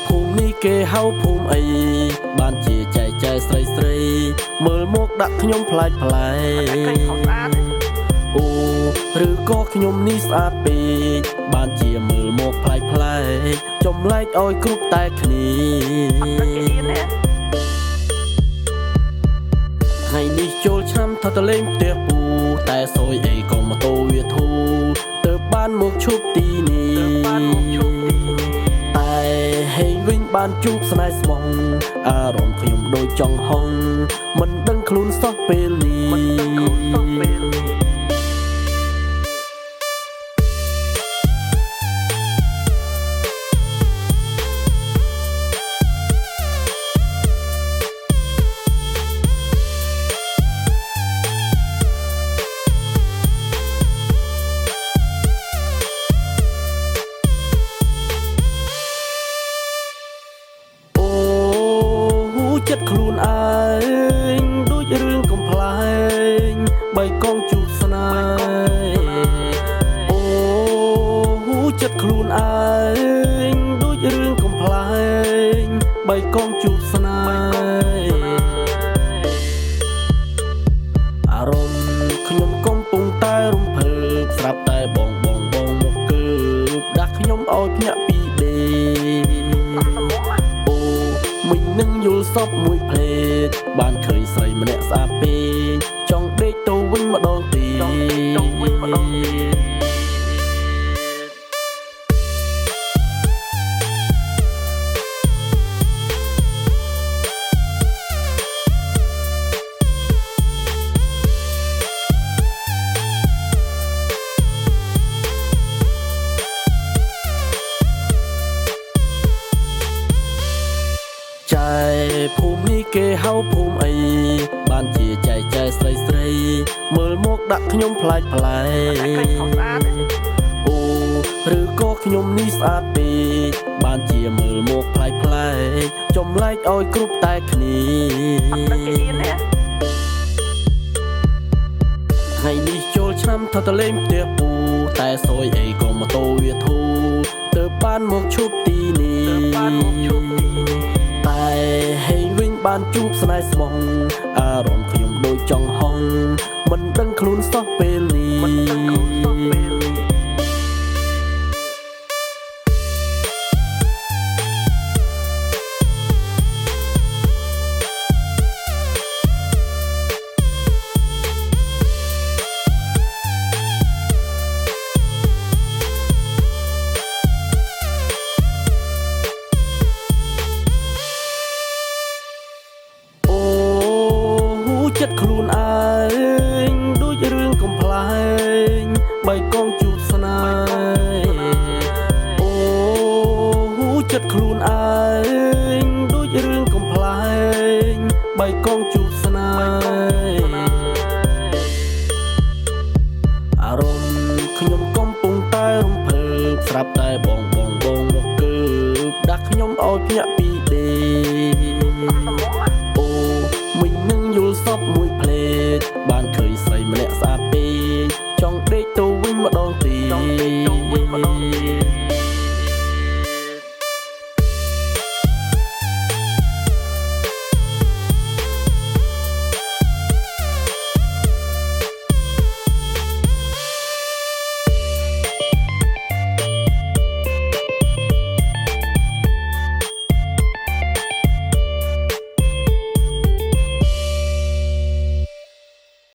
ភូមិនេះគេហៅភូមិអីបានជាចែកចាយស្រីស្រីមើលមកដាក់ខ្ញុំប្លែកប្លែកអូឬក៏ខ្ញុំនេះស្អាតពេកបានជាមើលមកប្លែកប្លែកចម្លែកឲ្យគ្រប់តែគ្នាថ្ងៃនេះចូលឆ្នាំថតលេងផ្ទះពូតែសយអីក៏ម៉ូតូវាធូរទៅបានមកឈប់ទីនេះតែហេងវិញបានជួបស្នេហ៍ស្មងអារម្មណ៍ខ្ញុំដូចចង់ហុងមិនដឹងខ្លួនសោះពេលនេះចិត្តខ្លួនឯងដូចរឿងកំ ប្លែងបីកងជួបស្នេហ៍អូចិត្តខ្លួនឯងដូចរឿងកំ ប្លែងបីកងជួបស្នេហ៍អារម្មណ៍ខ្ញុំកំពុងតែរំភើបស្រាប់តែបងមកគឺដាក់ខ្ញុំឲ្យភ្ញាក់ពីដេមិញនឹងយល់សពមួយភ្លេតបានឃើញស្រីម្នាក់ស្អាតពេកចង់ដេកទៅវិញម្ដងទៀតចែភូមិនេះគេហៅភូមិអីបានជាចែកចាយស្រីស្រីមើលមកដាក់ខ្ញុំប្លែកប្លែកអូឬក៏ខ្ញុំនេះស្អាតពេកបានជាមើលមកប្លែកប្លែកចម្លែកឲ្យគ្រប់តែគ្នាថ្ងៃនេះចូលឆ្នាំថតលេងផ្ទះពូតែសយអីក៏ម៉ូតូវាធូរទៅបានមកឈប់ទីនេះតែហេងវិញបានជួបស្នេហ៍ស្មងអារម្មណ៍ខ្ញុំដូចចង់ហុងមិនដឹងខ្លួនសោះពេលនេះចិត្តខ្លួនឯងដូចរឿងកំ ប្លែងបីកងជួបស្នេហ៍អូចិត្តខ្លួនឯងដូចរឿងកំ ប្លែងបីកងជួបស្នេហ៍អារម្មណ៍ខ្ញុំកំពុងតែរំភើបស្រាប់តែបងមកគឺដាក់ខ្ញុំឲ្យភ្ញាក់ពីដេ